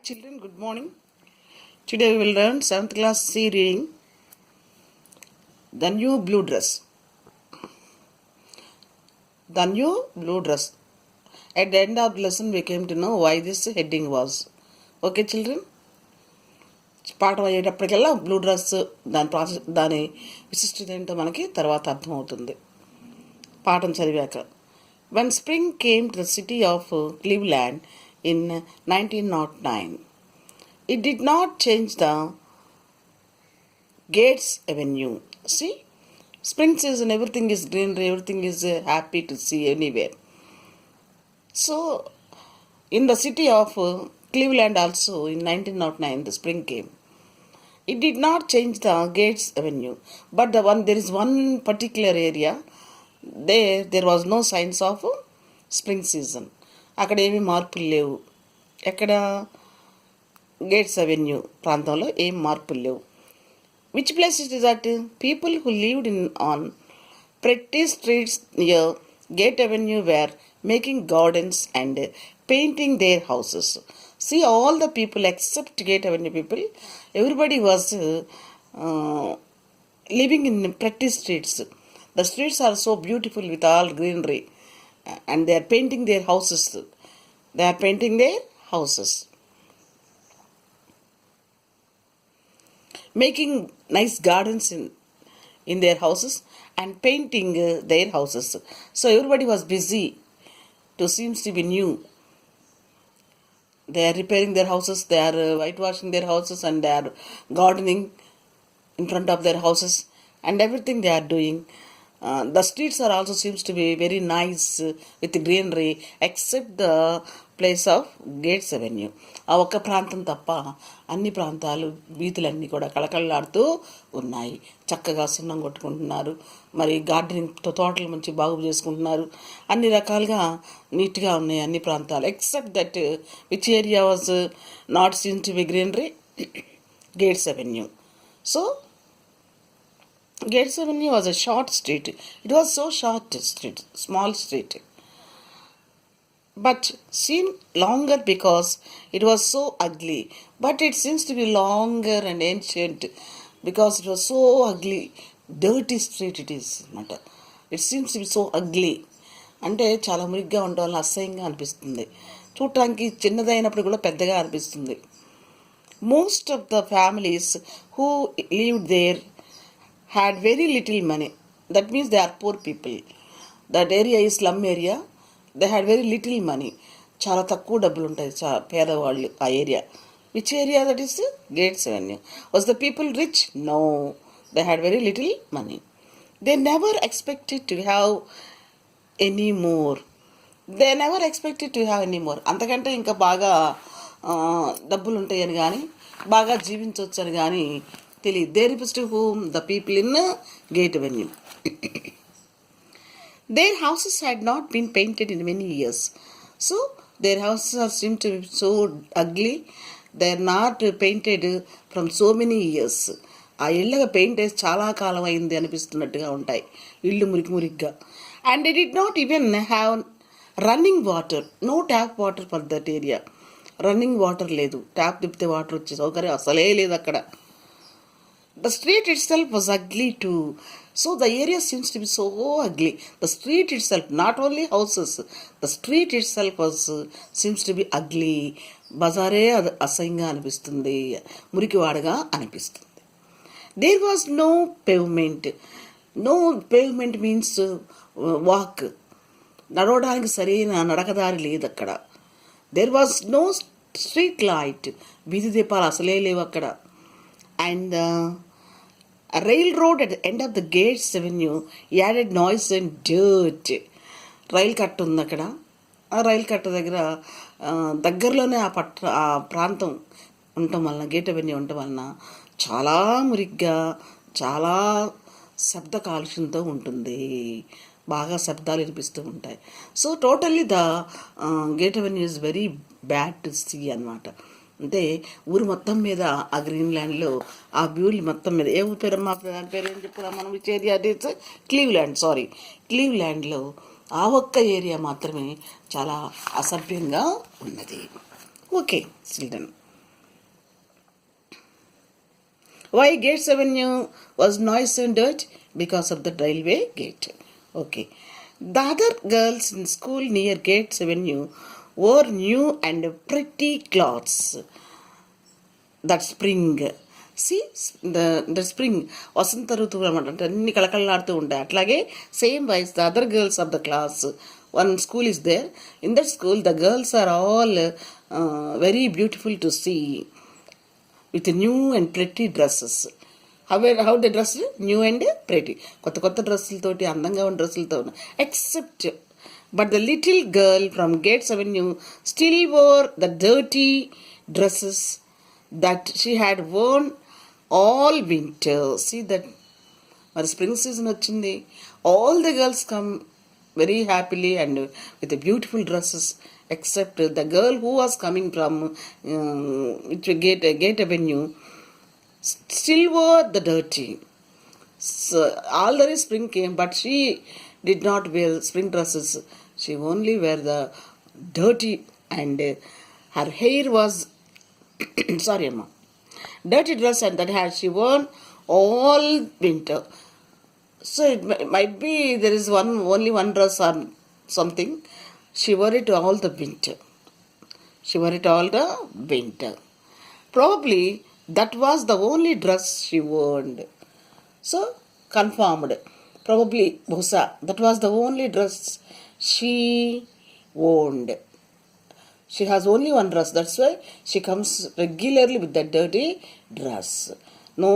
Children, good morning. Today we will learn 7th class C reading, The New Blue Dress. The New Blue Dress. At the end of the lesson, we came to know why this heading was. Okay, children? పాఠం అయ్యేటప్పటికల్లా blue dress దాని విశిష్టత ఏంటో మనకి తర్వాత అర్థమవుతుంది పాఠం చదివాక. When spring came to the city of Cleveland in 1909, it did not change the Gates Avenue. See, spring season, everything is greenery, everything is happy to see anywhere. So, in the city of Cleveland also, in 1909, the spring came. It did not change the Gates Avenue, but there is one particular area, there was no signs of spring season. అక్కడ ఏమీ మార్పులు లేవు. ఎక్కడ gates avenue ప్రాంతంలో ఏం మార్పులు లేవు. Which place it is that? People who lived on pretty streets near Gate Avenue were making gardens and painting their houses. See, all the people except Gate Avenue people, everybody was living in pretty streets. The streets are so beautiful with all greenery, and they are painting their houses. They are painting their houses. Making nice gardens in their houses and painting their houses. So everybody was busy to seems to be new. They are repairing their houses, they are whitewashing their houses, and they are gardening in front of their houses, and everything they are doing. The streets are also seems to be very nice with greenery, except the place of Gates Avenue. ఆ ఒక్క ప్రాంతం తప్ప అన్ని ప్రాంతాలు వీధులన్నీ కూడా కళకళలాడుతూ ఉన్నాయి. చక్కగా సున్నం కొట్టుకుంటున్నారు, మరి గార్డెనింగ్ తోటలు మంచి బాగు చేసుకుంటున్నారు. అన్ని రకాలుగా నీట్గా ఉన్నాయి అన్ని ప్రాంతాలు, except that which area was not seen to be greenery? Gates avenue. So Gates Avenue was a short street. It was so short street, small street, but seemed longer because it was so ugly. But it seems to be longer and ancient because it was so ugly. Dirty street it is. It seems to be so ugly. అంటే చాలా మురిగ్గా ఉండడం వల్ల అసహ్యంగా అనిపిస్తుంది. చూడటానికి చిన్నదైనప్పుడు కూడా పెద్దగా అనిపిస్తుంది. Most of the families who lived there had very little money. That means they are poor people. That area is slum area. They had very little money. చాలా తక్కువ డబ్బులు ఉంటాయి పేదవాళ్ళు ఆ area. Which area? That is Gates avenue. Was the people rich? No, they had very little money. They never expected to have any more. అంతకంటే ఇంకా బాగా డబ్బులు ఉంటాయని కానీ బాగా జీవించవచ్చు అని కానీ తెలియదు. They referred to whom? The people in Gate Avenue. Their houses had not been painted in many years. So their houses are seem to be so ugly. They are not painted from so many years. ఆ ఇళ్ళగా paint వేసి చాలా కాలం అయింది అనిపిస్తున్నట్టుగా ఉంటాయి ఇళ్ళు మురికిగా. And they did not even have running water. No tap water for that area. Running water లేదు, tap తిప్పితే water వచ్చే సౌకర్యం అసలే లేదు అక్కడ. The street itself was ugly too. So the area seems to be so ugly. The street itself, not only houses, the street itself seems to be ugly. బజారే అసహ్యంగా అనిపిస్తుంది, మురికివాడగా అనిపిస్తుంది. There was no pavement. No pavement means walk. నడవడానికి సరైన నడకదారి లేదు అక్కడ. There was no street light. వీధి దీపాలు అసలే లేవు అక్కడ. And a railroad at the end of the Gates Avenue added noise and dirt. రైలు కట్ట ఉంది అక్కడ. ఆ రైలు కట్ట దగ్గరలోనే ఆ ప్రాంతం ఉండటం వలన, గేట్ అవెన్యూ ఉండటం వలన చాలా మురిగ్గా, చాలా శబ్ద కాలుష్యంతో ఉంటుంది. బాగా శబ్దాలు వినిపిస్తూ ఉంటాయి. So totally the gate avenue is very bad to see అనమాట. అంటే ఊరు మొత్తం మీద ఆ గ్రీన్లాండ్లో ఆ వ్యూలు మొత్తం మీద ఏ ఊరి పేరు, మా పేరు ఏం చెప్పుకున్నాం మనం, విచ్ ఏరియా? క్లీవ్లాండ్లో ఆ ఒక్క ఏరియా మాత్రమే చాలా అసభ్యంగా ఉన్నది. Okay children. Why Gates Avenue was noise and dirt? Because of the railway gate. Okay. The other girls in school near Gates Avenue wore new and pretty clothes that spring. See, the spring వసంత ఋతువు అనమాట, అంటే అన్ని కళకళలాడుతూ ఉంటాయి. అట్లాగే same wise the other girls of the class, one school is there. In that school the girls are all very beautiful to see with new and pretty dresses. How they dress? New and pretty. కొత్త కొత్త డ్రెస్సులతోటి, అందంగా ఉన్న డ్రెస్సులతో ఉన్న. Except but the little girl from Gates Avenue still wore the dirty dresses that she had worn all winter. See that? మరి spring season వచ్చింది. All the girls come very happily and with the beautiful dresses, except the girl who was coming from Gate Avenue still wore the dirty. So already spring came, but she did not wear spring dresses. She only wear the dirty, and her hair was sorry amma, dirty dress, and that had she worn all winter. So it might be there is only one dress or something. She wore it all the winter. She wore it all the winter. Probably that was the only dress she wore. So confirmed. Probably Bosa, that was the only dress she wore. She has only one dress. That's why she comes regularly with that dirty dress. No,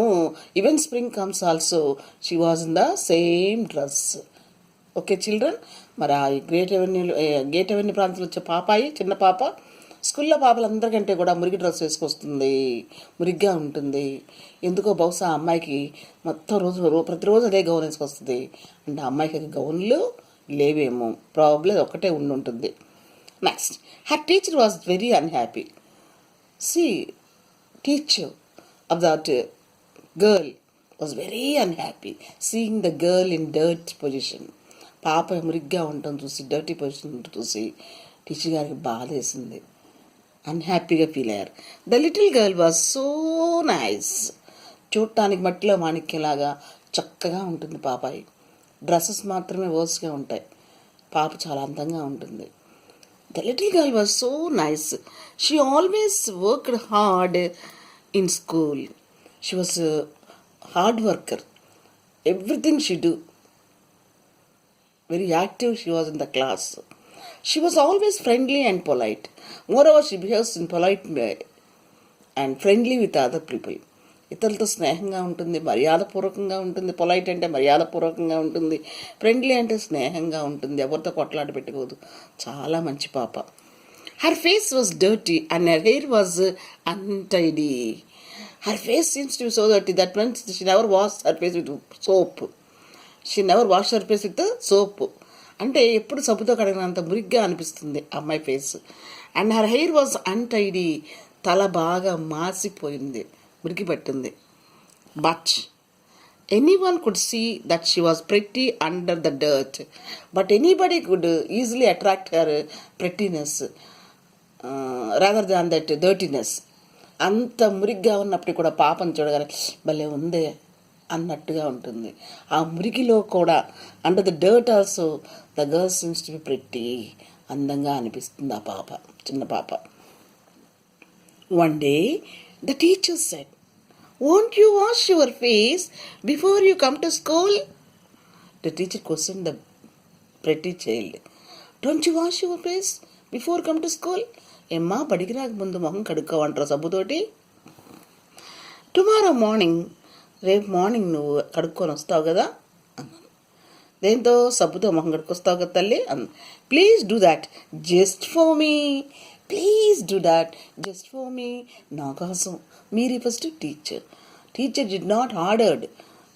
even spring comes also, she was in the same dress. Okay children, మరి ఆ gate avenue ప్రాంతంలో వచ్చే పాపాయి, చిన్న పాప, స్కూల్లో పాపలందరికంటే కూడా మురికి డ్రెస్ వేసుకొస్తుంది, మురిగ్గా ఉంటుంది. ఎందుకో బహుశా అమ్మాయికి మొత్తం ప్రతిరోజు అదే గౌన్ వేసుకొస్తుంది. అంటే అమ్మాయికి గౌన్లు లేవేమో, ప్రాబ్లీ ఒకటే ఉంటుంది. Next, her teacher was very unhappy. See, teacher of that girl was very unhappy seeing the girl in dirt position. పాప మురిగ్గా ఉండటం చూసి, డర్టీ పొజిషన్ చూసి టీచర్ గారికి బాధ వేసింది, అన్హ్యాపీగా ఫీల్ అయ్యారు. The little girl was so nice. చూడటానికి మట్టిలో మాణిక్యంలాగా చక్కగా ఉంటుంది పాపాయి. డ్రెస్సెస్ మాత్రమే వర్స్గా ఉంటాయి, పాప చాలా అందంగా ఉంటుంది. The little girl was so nice. She always worked hard in school. She was a hard worker. Everything she do. Very active she was in the class. She was always friendly and polite. Moreover, she behaves in polite way and friendly with other people. ఇతరులతో స్నేహంగా ఉంటుంది, మర్యాదపూర్వకంగా ఉంటుంది. Polite అంటే మర్యాదపూర్వకంగా ఉంటుంది, friendly అంటే స్నేహంగా ఉంటుంది, ఎవరితో కొట్లాట పెట్టుకోదు. చాలా మంచి పాప. Her face was dirty and her hair was untidy. Her face seems to be so dirty, that means she never wash her face with soap. She never wash her face with soap. అంటే ఎప్పుడు సబ్బుతో కడిగినంత మురిగ్గా అనిపిస్తుంది అమ్మాయి face. And her hair was untidy, తల బాగా మాసిపోయింది, మురికి పట్టింది. But anyone could see that she was pretty under the dirt. But anybody could easily attract her prettiness rather than that dirtiness. అంత మురిగ్గా ఉన్నప్పుడు కూడా పాపను చూడగానే భలే ఉందే అన్నట్టుగా ఉంటుంది. ఆ మురికిలో కూడా under the dirt also the girl seems to B pretty, అందంగా అనిపిస్తుంది ఆ పాప, చిన్న పాప. One day the teacher said, "Won't you wash your face before you come to school?" The teacher questioned the pretty child. "Don't you wash your face before come to school?" ఎమ్మా, బడికి రాకముందు మొహం కడుక్కోవంటారా సబ్బుతోటి? Tomorrow morning, రేపు morning నువ్వు కడుక్కొని వస్తావు కదా అన్నాను. దేంతో? సబ్బుతో మొహం కడుక్కొస్తావు కదా తల్లి అన్న. Please do that just for me, please do that just for me. నా కోసం. మీరు first teacher. Teacher did not ordered,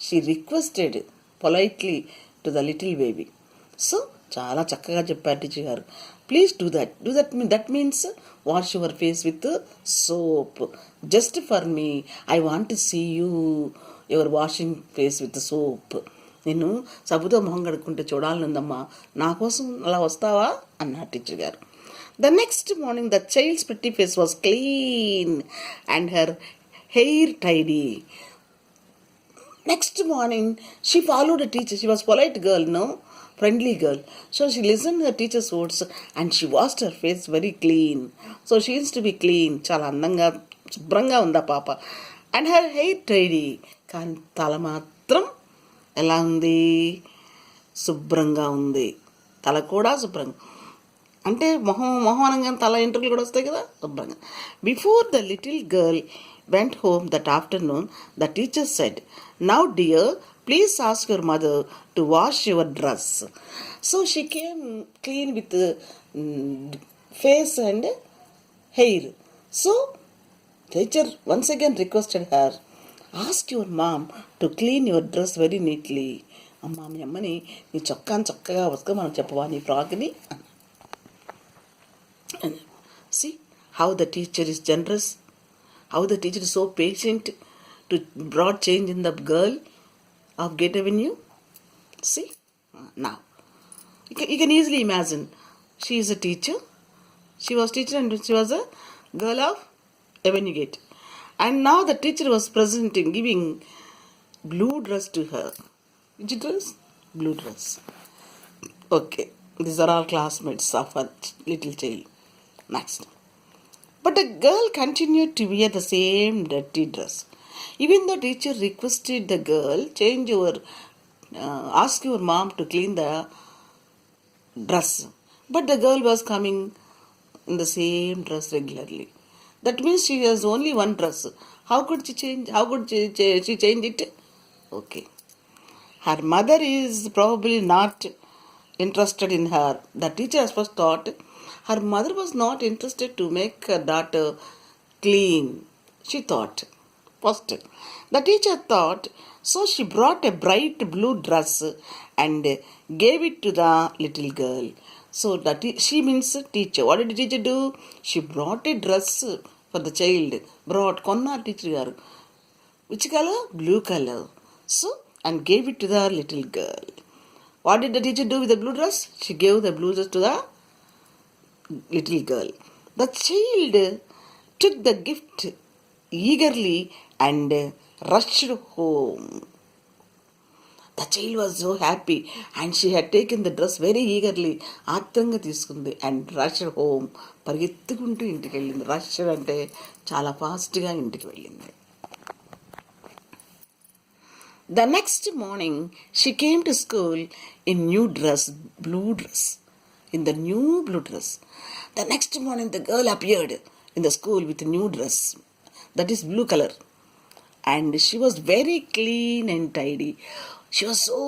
she requested politely to the little baby. So చాలా చక్కగా చెప్పారు టీచర్ గారు. Please do that. That means wash your face with soap. Just for me, I want to see you your washing face with soap. నేను సబ్బుతో మొహం కడుక్కుంటే చూడాలనుందమ్మా, నా కోసం అలా వస్తావా అన్నారు టీచర్ గారు. The next morning the child's pretty face was clean and her hair tidy. Next morning, she followed a teacher. She was polite girl, no? Friendly girl. So she listened to her teacher's words and she washed her face very clean. So she used to be clean. Chala andanga, శుభ్రంగా ఉందా పాప. And her hair tidy. కానీ తల మాత్రం ఎలా ఉంది? శుభ్రంగా ఉంది. తల కూడా శుభ్రంగా. అంటే మొహం అనగానే తల ఇంటర్వ్యూలు కూడా వస్తాయి కదా, శుభ్రంగా. Before the little girl went home that afternoon, the teacher said, "Now, dear, please ask your mother to wash your dress." So she came clean with face and hair. So teacher once again requested her, "Ask your mom to clean your dress very neatly." అమ్మా మీ అమ్మని నీ చొక్కాని చక్కగా ఉతకమని చెప్పవా, నీ ఫ్రాక్ని. See how the teacher is generous. How the teacher is so patient to brought change in the girl of Gate Avenue. See? Now, you can easily imagine. She is a teacher. She was teacher and she was a girl of Avenue Gate. And now the teacher was presenting, giving blue dress to her. Which dress? Blue dress. Okay. These are all classmates of a little child. Next. But the girl continued to wear the same dirty dress. Even the teacher requested the girl, ask your mom to clean the dress. But the girl was coming in the same dress regularly. That means she has only one dress. How could she change? How could she change it? Okay. Her mother is probably not interested in her. The teacher at first thought her mother was not interested to make her daughter clean. She thought. First, the teacher thought, so she brought a bright blue dress and gave it to the little girl. So she means teacher. What did the teacher do? She brought a dress for the child. Konna teacher. Which color? Blue color. So, and gave it to the little girl. What did the teacher do with the blue dress? She gave the blue dress to the little girl. The child took the gift eagerly and rushed home. The child was so happy and she had taken the dress very eagerly. ఆత్రంగా తీసుకుంది and rushed home. పరిగెత్తుకుంటూ ఇంటికి వెళ్ళింది. Rush అంటే చాలా ఫాస్ట్గా ఇంటికి వెళ్ళింది. The next morning she came to school in new dress, blue dress. In the new blue dress. The next morning the girl appeared in the school with a new dress. That is blue color. And she was very clean and tidy. She was so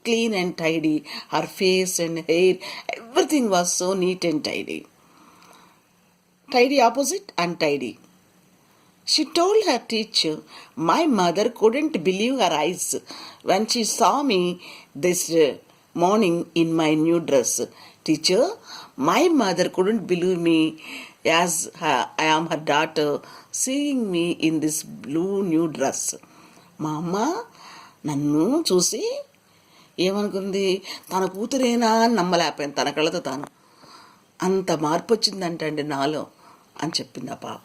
clean and tidy. Her face and hair, everything was so neat and tidy. Tidy opposite untidy. She told her teacher, my mother couldn't believe her eyes when she saw me this morning in my new dress. Teacher, my mother couldn't believe me as I am her daughter, seeing me in this blue new dress. మా అమ్మ నన్ను చూసి ఏమనుకుంది, తన కూతురేనా అని నమ్మలేకపోయింది తన కళ్ళతో తాను. అంత మార్పు వచ్చిందంటండి నాలో అని చెప్పింది ఆ పాప.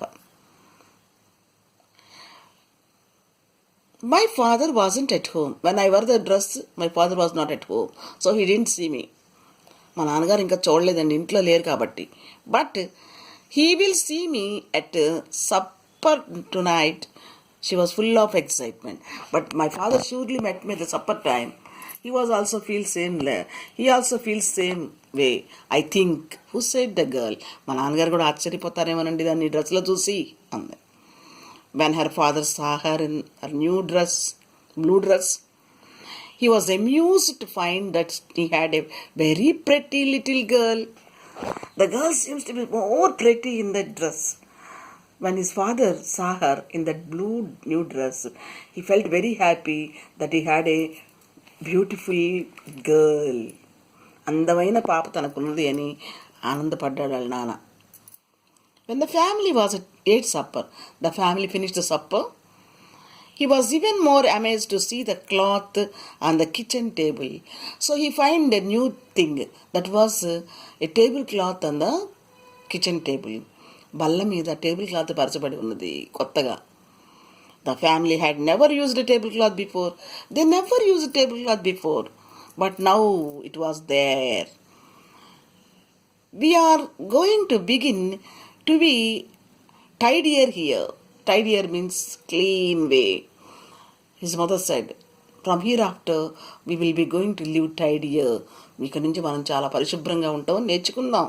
My father wasn't at home. When I wore the dress, my father was not at home. So he didn't see me. మా నాన్నగారు ఇంకా చూడలేదండి, ఇంట్లో లేరు కాబట్టి. But he will see me at supper tonight. She was full of excitement. But my father surely met me at the supper time. He also feels same way, I think. Who said? The girl. మా నాన్నగారు కూడా ఆశ్చర్యపోతారేమోనండి దాన్ని డ్రెస్లో చూసి అంది. When her father saw her in her new dress, blue dress, he was amused to find that he had a very pretty little girl. The girl seems to be more pretty in that dress. When his father saw her in that blue new dress, he felt very happy that he had a beautiful girl. అందమైన పాప తనకున్నది అని ఆనందపడ్డాడు వాళ్ళ నాన్న. When the family ate supper, the family finished the supper. He was even more amazed to see the cloth on the kitchen table. So he found a new thing, that was a tablecloth on the kitchen table. బల్ల మీద table cloth పరచబడి ఉన్నది కొత్తగా. The family had never used a tablecloth before. They never used a tablecloth before. But now it was there. We are going to begin to be tidier here. Tidier means clean way. His mother said, from hereafter we will be going to live tidier. ఇక నుంచి మనం చాలా పరిశుభ్రంగా ఉంటాం నేర్చుకుందాం.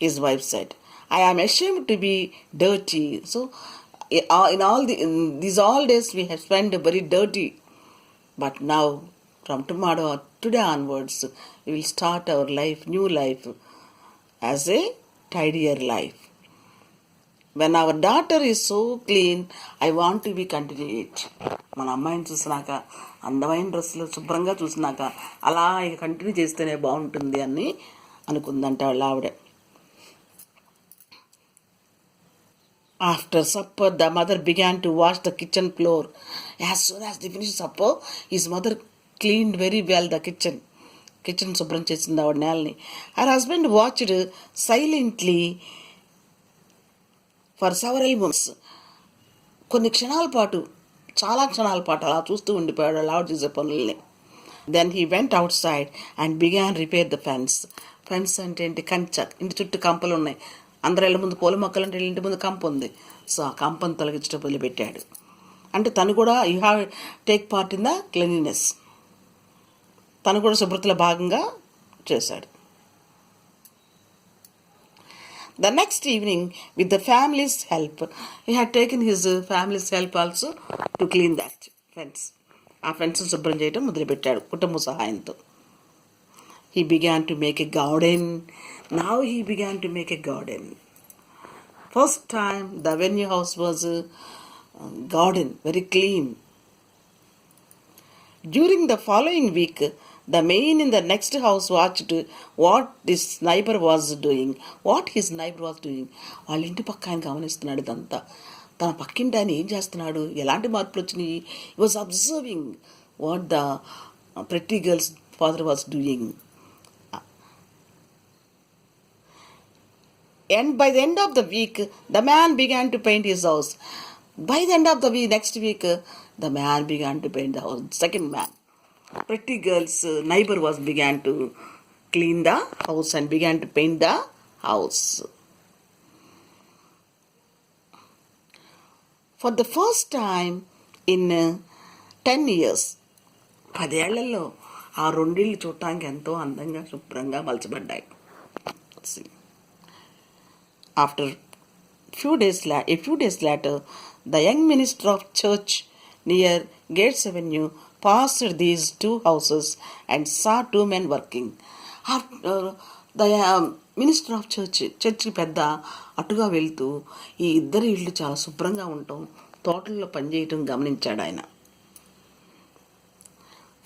His wife said, I am ashamed to be dirty. So in these all days we have spent very dirty. But now, from today onwards, we will start our life, new life, as a tidier life. When our daughter is so clean, I want to be continued. మన అమ్మాయిని చూసినాక అందమైన డ్రెస్సులు శుభ్రంగా చూసినాక అలా ఇక continue చేస్తేనే బాగుంటుంది అని అనుకుందంట వాళ్ళ ఆవిడ. After supper, the mother began to wash the kitchen floor. As soon as they finished supper, his mother cleaned very well the kitchen. Kitchen శుభ్రం చేసింది ఆవిడ నేలని. Her husband watched silently for several months. కొన్ని క్షణాల పాటు, చాలా క్షణాల పాటు అలా చూస్తూ ఉండిపోయాడు అలా ఆవిడ చేసే పనుల్ని. Then he went outside and began repair the fence. Fence అంటే ఏంటి? కంచ. ఇంటి చుట్టూ కంపలు ఉన్నాయి. అందరి ఇళ్ళ ముందు పూల మొక్కలు అంటే ఇంటి ముందు కంప ఉంది. సో ఆ కంపను తొలగించడం వదిలిపెట్టాడు. అంటే తను కూడా you have take part in the cleanliness. తను కూడా శుభ్రతలో భాగంగా చేశాడు. The next evening, with the family's help, he had taken his family's help also to clean that fence. ఆ ఫెన్స్ శుభ్రం చేయడం మొదలుపెట్టాడు కుటుంబ సహాయంతో. He began to make a garden. Now he began to make a garden. First time the venue house was a garden, very clean. During the following week, the man in the next house watched what his neighbor was doing. వాళ్ళ ఇంటి పక్క ఆయన గమనిస్తున్నాడు ఇదంతా. తన పక్కింటి ఆయన ఏం చేస్తున్నాడు, ఎలాంటి మార్పులు వచ్చినాయి. He was observing what the pretty girl's father was doing. And by the end of the week, the man began to paint his house. By the end of the next week, the man began to paint the house. Second man, pretty girl's neighbor began to clean the house and began to paint the house. For the first time in 10 years, 10 ఏళ్లలో ఆ రెండిళ్ళు చూడటానికి ఎంతో అందంగా శుభ్రంగా మలచబడ్డాయి. After a few days later, the young minister of church near Gates Avenue passed these two houses and saw two men working. After the minister of church పెద్ద అటుగా వెళ్తూ ఈ ఇద్దరు ఇళ్ళు చాలా శుభ్రంగా ఉండటం, తోటల్లో పనిచేయటం గమనించాడు ఆయన.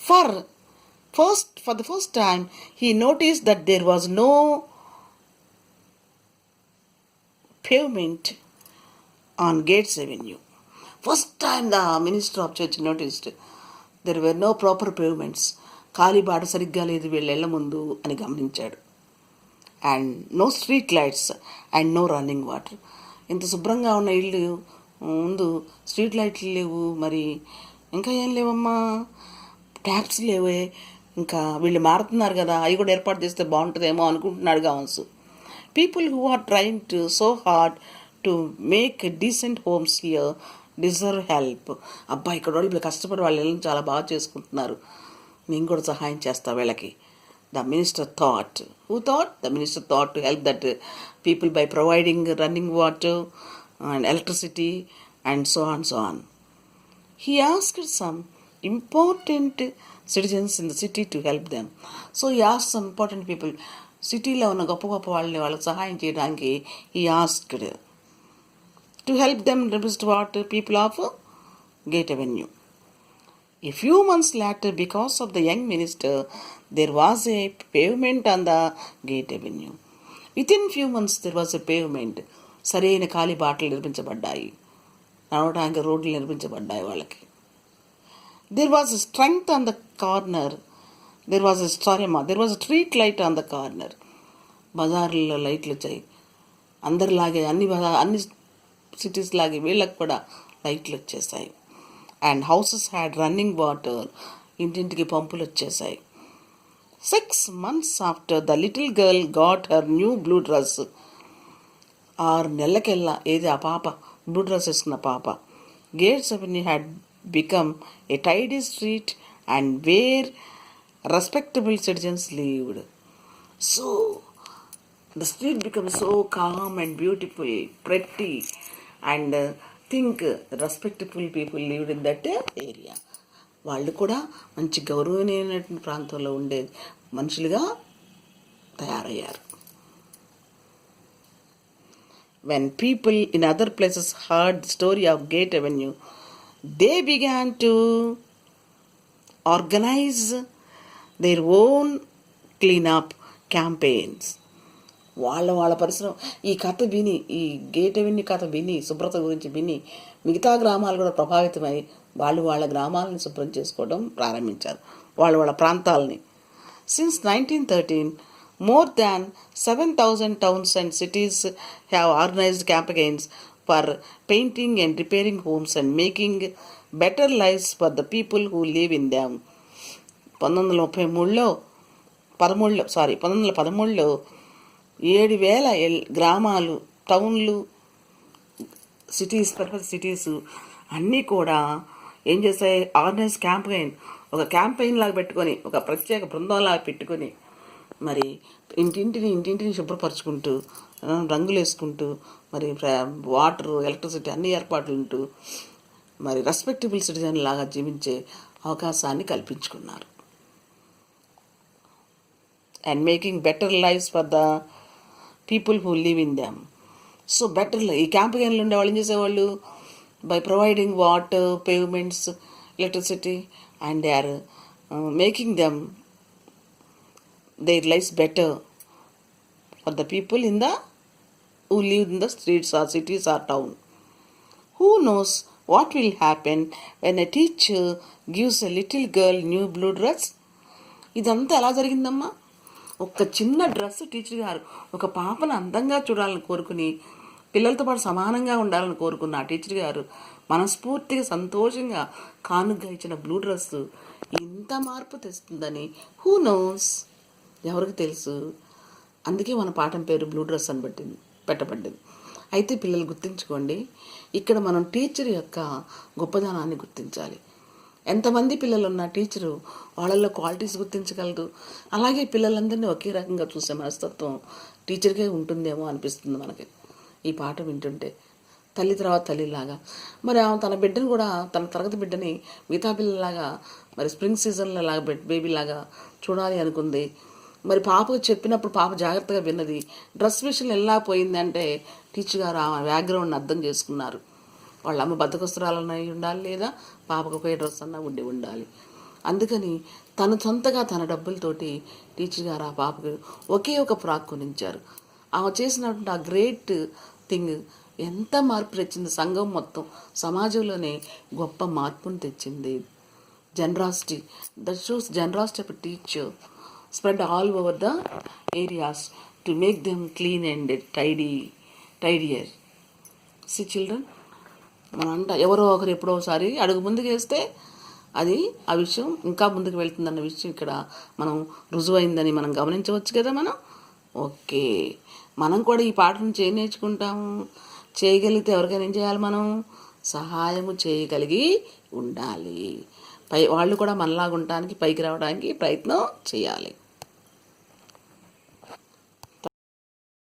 For the first time, he noticed that there was no pavement on Gates Avenue. First time the minister of church noticed there were no proper pavements. ఖాళీ బాట సరిగ్గా లేదు వీళ్ళ ముందు అని గమనించాడు. And no street lights and no running water. ఇంత శుభ్రంగా ఉన్న ఇల్లు ముందు స్ట్రీట్ లైట్లు లేవు, మరి ఇంకా ఏం లేవమ్మా, ట్యాప్స్ లేవే, ఇంకా వీళ్ళు మారుతున్నారు కదా, అవి కూడా ఏర్పాటు చేస్తే బాగుంటుందేమో అనుకుంటున్నాడు కావచ్చు. People who are trying so hard to make decent homes here deserve help. అబ్బా ఇక్కడ వాళ్ళు కష్టపడి వాళ్ళ ఇళ్ళని చాలా బాగా చేసుకుంటున్నారు, నేను కూడా సహాయం చేస్తా వీళ్ళకి. The minister thought. Who thought? The minister thought to help that people by providing running water and electricity and so on. He asked some important citizens in the city to help them. So he asked some important people, సిటీలో ఉన్న గొప్ప గొప్ప వాళ్ళకి సహాయం చేయడానికి he asked to help them represent what people of Gate Avenue. A few months later, because of the young minister, there was a pavement on the Gate Avenue. Within few months, there was a pavement. సరైన ఖాళీ బాటలు నిర్మించబడ్డాయి, నడవడానికి రోడ్లు నిర్మించబడ్డాయి వాళ్ళకి. There was a strength on the corner. There was a street light on the corner. బజార్లలో లైట్లు వచ్చాయి. అందరిలాగే అన్ని సిటీస్ లాగే వీళ్ళకి కూడా లైట్లు వచ్చేసాయి. And houses had running water, ఇంటింటికి పంపులు వచ్చేసాయి. 6 months after the little girl got her new blue dress. 6 నెలలకెల్లా ఏది ఆ పాప బ్లూ డ్రెస్ వేసుకున్న పాప. Gates avenue had become a tidy street and where respectable citizens lived. So the street becomes so calm and beautiful, pretty, and think respectable people lived in that area. వాళ్ళు కూడా మంచి గౌరవనీయమైనటువంటి ప్రాంతంలో ఉండే మనుషులుగా తయారయ్యారు. When people in other places heard the story of Gate Avenue, they began to organize their own clean-up campaigns. వాళ్ళ పరిసరం ఈ కథ విని, ఈ గేట్ అవెన్యూ కథ విని, శుభ్రత గురించి విని మిగతా గ్రామాలు కూడా ప్రభావితమై వాళ్ళ గ్రామాలను శుభ్రం చేసుకోవడం ప్రారంభించారు, వాళ్ళ ప్రాంతాలని. Since 1913, more than 7,000 towns and cities have organized campaigns for painting and repairing homes and making better lives for the people who live in them. 1913లో 7,000 గ్రామాలు, టౌన్లు, సిటీస్ అన్నీ కూడా ఏం చేస్తాయి, ఆర్గనైజ్ ఒక క్యాంపెయిన్ లాగా పెట్టుకొని, ఒక ప్రత్యేక బృందంలాగా పెట్టుకొని మరి ఇంటింటిని శుభ్రపరచుకుంటూ, రంగులు వేసుకుంటూ, మరి వాటర్, ఎలక్ట్రిసిటీ అన్ని ఏర్పాట్లు ఉంటూ మరి రెస్పెక్టబుల్ సిటిజన్ లాగా జీవించే అవకాశాన్ని కల్పించుకున్నారు. And making better lives for the people who live in them. So ఈ క్యాంపెయిన్లు ఉండే వాళ్ళు ఏం చేసేవాళ్ళు, by providing water, pavements, electricity, and they are making them their lives better for the people who live in the streets or cities or town. Who knows what will happen when a teacher gives a little girl new blue dress? ఇదంతా ఎలా జరిగిందమ్మా? ఒక చిన్న dress teacher గారు ఒక పాపను అందంగా చూడాలని కోరుకుని, పిల్లలతో పాటు సమానంగా ఉండాలని కోరుకున్న ఆ టీచర్ గారు మనస్ఫూర్తిగా సంతోషంగా కానుగ్గా ఇచ్చిన బ్లూ డ్రెస్ ఇంత మార్పు తెస్తుందని హూ నోస్, ఎవరికి తెలుసు? అందుకే మన పాఠం పేరు బ్లూ డ్రెస్ అని పెట్టబడింది. అయితే పిల్లలు గుర్తుంచుకోండి, ఇక్కడ మనం టీచర్ యొక్క గొప్పదనాన్ని గుర్తించాలి. ఎంతమంది పిల్లలు ఉన్న టీచరు వాళ్ళల్లో క్వాలిటీస్ గుర్తించగలదు. అలాగే పిల్లలందరినీ ఒకే రకంగా చూసే మనస్తత్వం టీచర్కే ఉంటుందేమో అనిపిస్తుంది మనకి ఈ పాఠం వింటుంటే. తల్లి తర్వాత తల్లిలాగా మరి ఆమె తన బిడ్డను కూడా, తన తరగతి బిడ్డని మిగతా పిల్లలాగా మరి స్ప్రింగ్ సీజన్లో లాగా బేబీలాగా చూడాలి అనుకుంది. మరి పాపకు చెప్పినప్పుడు పాప జాగ్రత్తగా విన్నది. డ్రెస్ విషయంలో ఎలా పోయిందంటే టీచర్ గారు ఆమె బ్యాక్గ్రౌండ్ని అర్థం చేసుకున్నారు. వాళ్ళ అమ్మ బద్దకొస్తరాలన్నా ఉండాలి, లేదా పాపకు ఒక డ్రెస్ అన్నా ఉండాలి. అందుకని తను సొంతగా తన డబ్బులతోటి టీచర్ గారు ఆ పాపకు ఒకే ఒక ఫ్రాక్ కొనించారు. ఆమె చేసినటువంటి ఆ గ్రేట్ థింగ్ ఎంత మార్పు తెచ్చింది, సంఘం మొత్తం సమాజంలోనే గొప్ప మార్పును తెచ్చింది. Generosity, that shows generosity of teacher spread all over the areas to make them clean and tidier. See children, ఎవరో ఒకరు ఎప్పుడో ఒకసారి అడుగు ముందుకు వేస్తే అది ఆ విషయం ఇంకా ముందుకు వెళ్తుందన్న విషయం ఇక్కడ మనం రుజువైందని మనం గమనించవచ్చు కదా మనం. ఓకే, మనం కూడా ఈ పాట నుంచి ఏం నేర్చుకుంటాము? చేయగలిగితే ఎవరికైనా ఏం చేయాలి? మనం సహాయము చేయగలిగి ఉండాలి. వాళ్ళు కూడా మనలాగా ఉండటానికి, పైకి రావడానికి ప్రయత్నం చేయాలి.